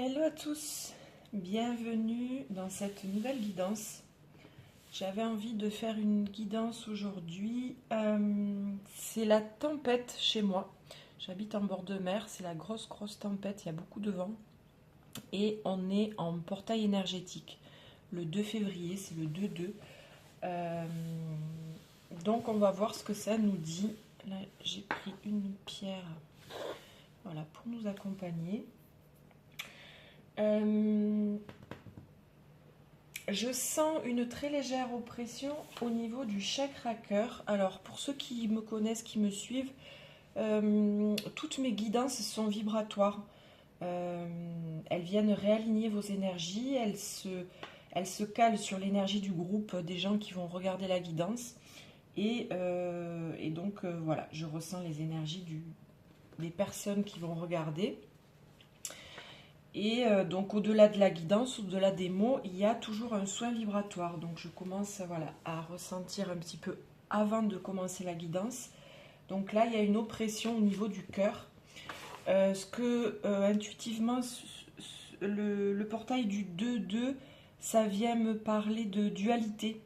Hello à tous, bienvenue dans cette nouvelle guidance. J'avais envie de faire une guidance aujourd'hui. C'est la tempête chez moi. J'habite en bord de mer, c'est la grosse tempête, il y a beaucoup de vent. Et on est en portail énergétique. Le 2 février, c'est le 2-2. Donc on va voir ce que ça nous dit. Là, j'ai pris une pierre, voilà, pour nous accompagner. Je sens une très légère oppression au niveau du chakra cœur. Alors, pour ceux qui me connaissent, qui me suivent, toutes mes guidances sont vibratoires. Elles viennent réaligner vos énergies. Elles se calent sur l'énergie du groupe des gens qui vont regarder la guidance. Et donc, voilà, je ressens les énergies des personnes qui vont regarder. Et donc au-delà de la guidance, au-delà des mots, il y a toujours un soin vibratoire. Donc je commence voilà, à ressentir un petit peu avant de commencer la guidance. Donc là, il y a une oppression au niveau du cœur. Intuitivement, le portail du 2-2, ça vient me parler de dualité,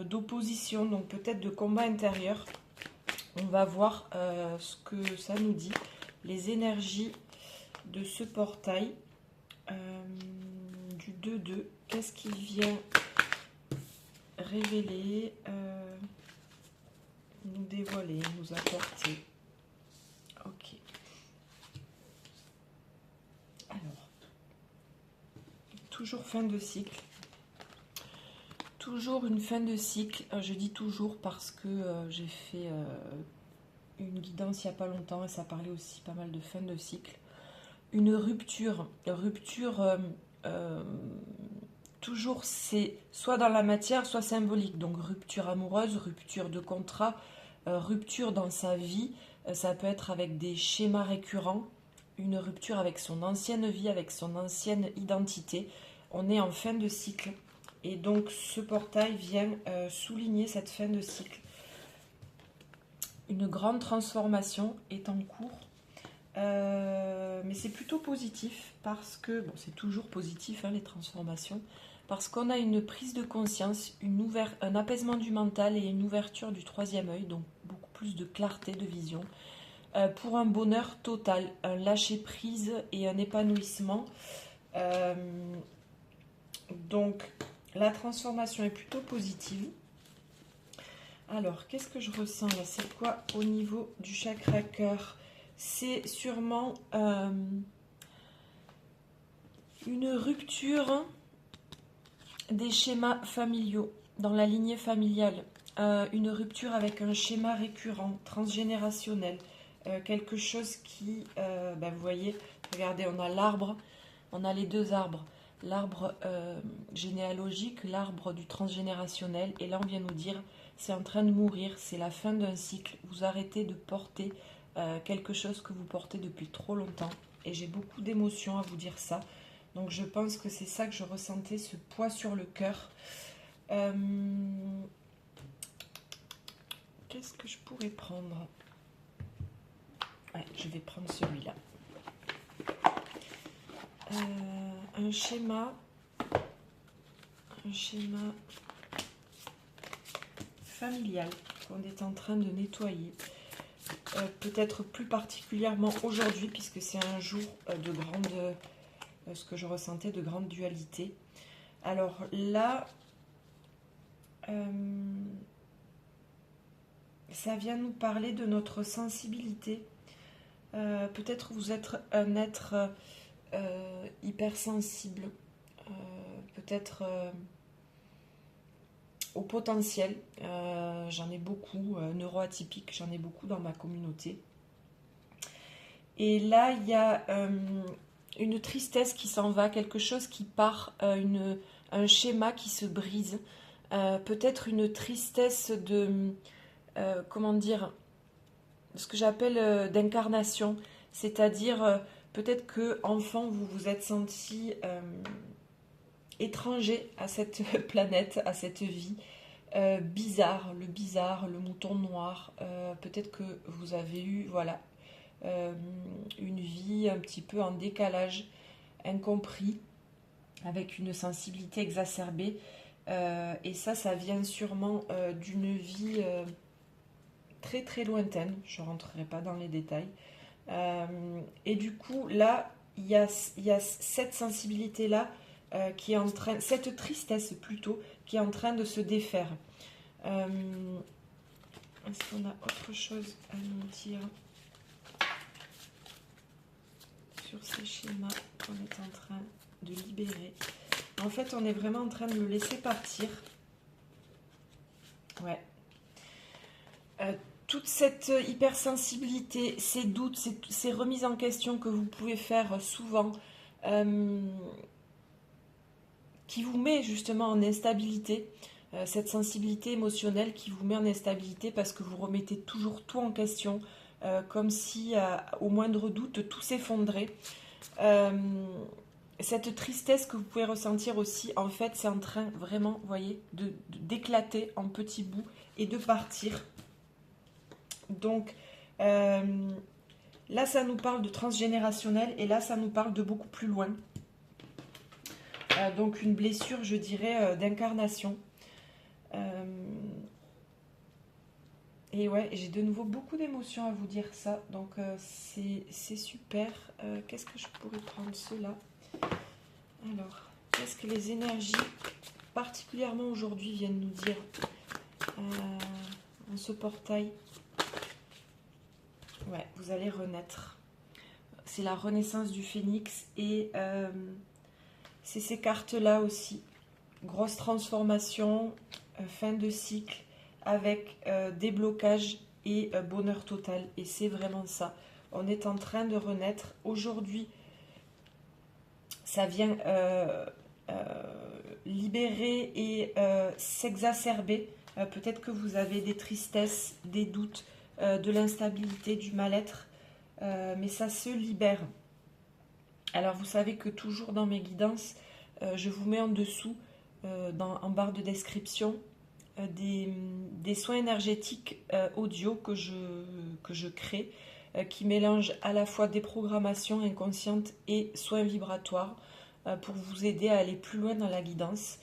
d'opposition, donc peut-être de combat intérieur. On va voir ce que ça nous dit, les énergies de ce portail. Du 2-2, qu'est-ce qu'il vient révéler, nous dévoiler, nous apporter? Ok. Alors, toujours fin de cycle. Toujours une fin de cycle. Je dis toujours parce que j'ai fait une guidance il n'y a pas longtemps et ça parlait aussi pas mal de fin de cycle. Une rupture. Toujours c'est soit dans la matière, soit symbolique. Donc rupture amoureuse, rupture de contrat, rupture dans sa vie. Ça peut être avec des schémas récurrents, une rupture avec son ancienne vie, avec son ancienne identité. On est en fin de cycle. Et donc ce portail vient souligner cette fin de cycle. Une grande transformation est en cours. Mais c'est plutôt positif parce que, bon, c'est toujours positif, hein, les transformations, parce qu'on a une prise de conscience, un apaisement du mental et une ouverture du troisième œil, donc beaucoup plus de clarté de vision, pour un bonheur total, un lâcher-prise et un épanouissement. Donc la transformation est plutôt positive. Alors, qu'est-ce que je ressens là? C'est quoi au niveau du chakra cœur? C'est sûrement une rupture des schémas familiaux, dans la lignée familiale. Une rupture avec un schéma récurrent, transgénérationnel. Quelque chose qui, vous voyez, regardez, on a l'arbre, on a les deux arbres. L'arbre généalogique, l'arbre du transgénérationnel. Et là, on vient nous dire, c'est en train de mourir, c'est la fin d'un cycle. Vous arrêtez de porter quelque chose que vous portez depuis trop longtemps. Et j'ai beaucoup d'émotions à vous dire ça. Donc je pense que c'est ça que je ressentais, ce poids sur le cœur. Qu'est-ce que je pourrais prendre? Ouais, je vais prendre celui-là. Un schéma familial qu'on est en train de nettoyer. Peut-être plus particulièrement aujourd'hui, puisque c'est un jour de grande... ce que je ressentais de grande dualité. Alors là, ça vient nous parler de notre sensibilité. Peut-être vous êtes un être hypersensible, peut-être au potentiel. J'en ai beaucoup, neuroatypiques, j'en ai beaucoup dans ma communauté. Et là, il y a une tristesse qui s'en va, quelque chose qui part, un schéma qui se brise, peut-être une tristesse de, comment dire, ce que j'appelle d'incarnation, c'est-à-dire peut-être que enfant vous vous êtes senti étranger à cette planète, à cette vie, bizarre, le mouton noir, peut-être que vous avez eu, voilà, une vie un petit peu en décalage incompris, avec une sensibilité exacerbée. Et ça vient sûrement d'une vie très très lointaine. Je ne rentrerai pas dans les détails. Et du coup, là, il y a cette sensibilité-là qui est en train, cette tristesse plutôt, qui est en train de se défaire. Est-ce qu'on a autre chose à nous dire sur ces schémas qu'on est en train de libérer? En fait, on est vraiment en train de le laisser partir. Ouais. Toute cette hypersensibilité, ces doutes, ces remises en question que vous pouvez faire souvent, qui vous met justement en instabilité, cette sensibilité émotionnelle qui vous met en instabilité parce que vous remettez toujours tout en question, comme si au moindre doute tout s'effondrait. Cette tristesse que vous pouvez ressentir aussi, en fait, c'est en train vraiment, vous voyez, d'éclater en petits bouts et de partir. Donc, là, ça nous parle de transgénérationnel et là, ça nous parle de beaucoup plus loin. Donc, une blessure, je dirais, d'incarnation. Et ouais, j'ai de nouveau beaucoup d'émotions à vous dire ça. Donc, c'est super. Qu'est-ce que je pourrais prendre cela? Alors, qu'est-ce que les énergies, particulièrement aujourd'hui, viennent nous dire en ce portail? Ouais, vous allez renaître. C'est la renaissance du phénix et c'est ces cartes-là aussi. Grosse transformation, fin de cycle avec déblocage et bonheur total. Et c'est vraiment ça. On est en train de renaître. Aujourd'hui, ça vient libérer et s'exacerber. Peut-être que vous avez des tristesses, des doutes, de l'instabilité, du mal-être, mais ça se libère. Alors vous savez que toujours dans mes guidances, je vous mets en dessous, en barre de description, des soins énergétiques audio que je crée, qui mélangent à la fois des programmations inconscientes et soins vibratoires pour vous aider à aller plus loin dans la guidance.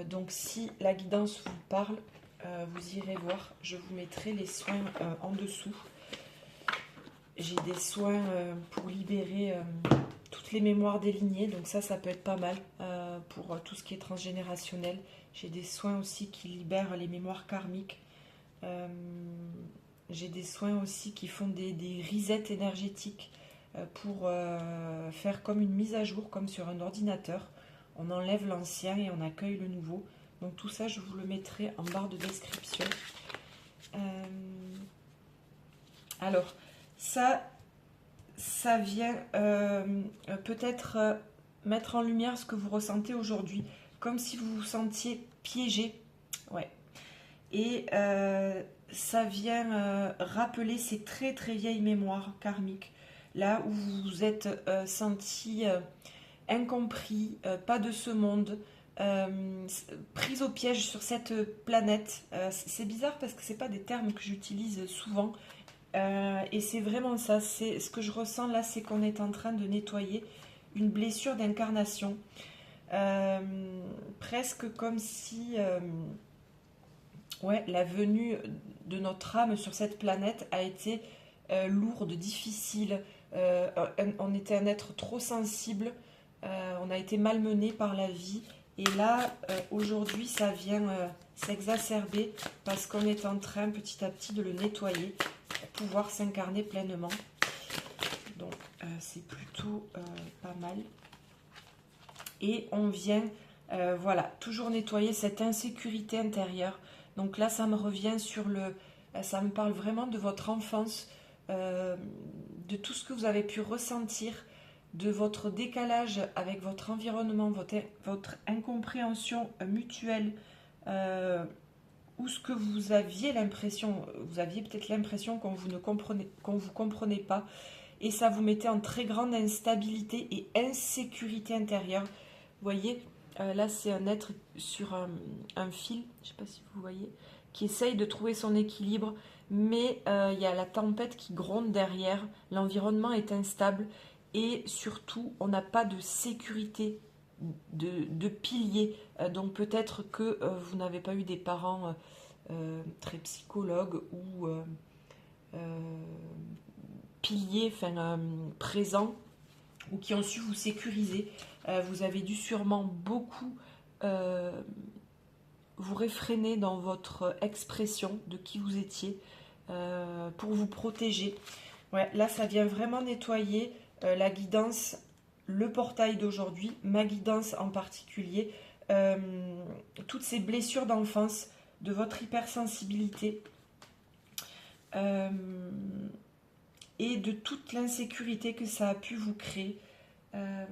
Donc si la guidance vous parle, vous irez voir, je vous mettrai les soins en dessous. J'ai des soins pour libérer toutes les mémoires des lignées, donc ça peut être pas mal pour tout ce qui est transgénérationnel. J'ai des soins aussi qui libèrent les mémoires karmiques. J'ai des soins aussi qui font des resets énergétiques pour faire comme une mise à jour, comme sur un ordinateur. On enlève l'ancien et on accueille le nouveau. Donc tout ça, je vous le mettrai en barre de description. Alors, ça vient peut-être mettre en lumière ce que vous ressentez aujourd'hui, comme si vous vous sentiez piégé. Ouais. Et ça vient rappeler ces très très vieilles mémoires karmiques, là où vous vous êtes senti incompris, pas de ce monde, prise au piège sur cette planète. C'est bizarre parce que c'est pas des termes que j'utilise souvent. Et c'est vraiment ça, c'est ce que je ressens là, c'est qu'on est en train de nettoyer une blessure d'incarnation. Presque comme si ouais, la venue de notre âme sur cette planète a été lourde, difficile. On était un être trop sensible, on a été malmené par la vie. Et là, aujourd'hui, ça vient s'exacerber parce qu'on est en train petit à petit de le nettoyer pour pouvoir s'incarner pleinement. Donc, c'est plutôt pas mal. Et on vient, voilà, toujours nettoyer cette insécurité intérieure. Donc là, ça me revient sur ça me parle vraiment de votre enfance, de tout ce que vous avez pu ressentir, de votre décalage avec votre environnement, votre incompréhension mutuelle, ou ce que vous aviez peut-être l'impression qu'on vous comprenait pas, et ça vous mettait en très grande instabilité et insécurité intérieure. Vous voyez, là c'est un être sur un fil, je ne sais pas si vous voyez, qui essaye de trouver son équilibre, mais il y a la tempête qui gronde derrière, l'environnement est instable, et surtout on n'a pas de sécurité, de pilier. Donc peut-être que vous n'avez pas eu des parents très psychologues ou piliers, enfin présents, ou qui ont su vous sécuriser. Vous avez dû sûrement beaucoup vous réfréner dans votre expression de qui vous étiez pour vous protéger. Ouais, là, ça vient vraiment nettoyer la guidance, le portail d'aujourd'hui, ma guidance en particulier, euh, toutes ces blessures d'enfance, de votre hypersensibilité euh, et de toute l'insécurité que ça a pu vous créer. Là,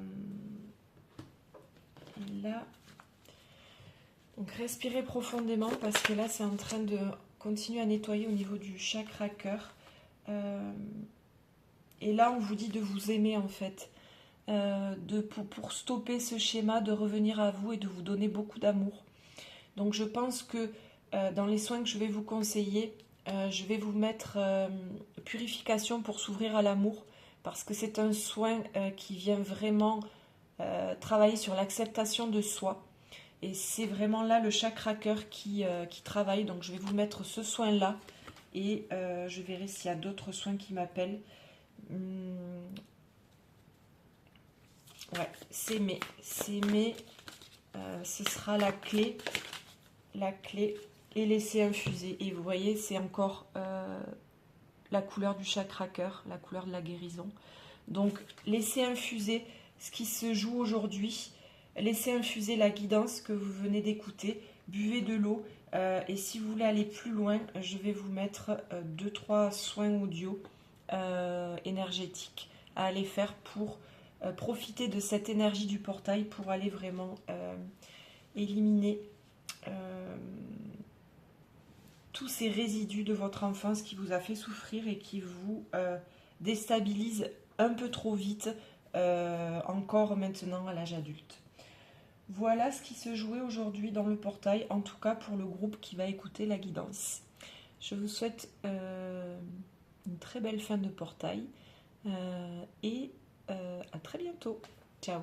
donc respirez profondément parce que là, c'est en train de continuer à nettoyer au niveau du chakra cœur. Et là, on vous dit de vous aimer en fait. Pour stopper ce schéma, de revenir à vous et de vous donner beaucoup d'amour. Donc je pense que dans les soins que je vais vous conseiller, je vais vous mettre purification pour s'ouvrir à l'amour, parce que c'est un soin qui vient vraiment travailler sur l'acceptation de soi. Et c'est vraiment là le chakra cœur qui travaille. Donc je vais vous mettre ce soin-là et je verrai s'il y a d'autres soins qui m'appellent. Ouais, s'aimer. S'aimer, ce sera la clé. La clé et laisser infuser. Et vous voyez, c'est encore la couleur du chakra cœur, la couleur de la guérison. Donc, laissez infuser ce qui se joue aujourd'hui. Laissez infuser la guidance que vous venez d'écouter. Buvez de l'eau. Et si vous voulez aller plus loin, je vais vous mettre 2-3 soins audio énergétiques à aller faire pour profiter de cette énergie du portail pour aller vraiment éliminer tous ces résidus de votre enfance qui vous a fait souffrir et qui vous déstabilisent un peu trop vite, encore maintenant à l'âge adulte. Voilà ce qui se jouait aujourd'hui dans le portail, en tout cas pour le groupe qui va écouter la guidance. Je vous souhaite une très belle fin de portail et à très bientôt. Ciao.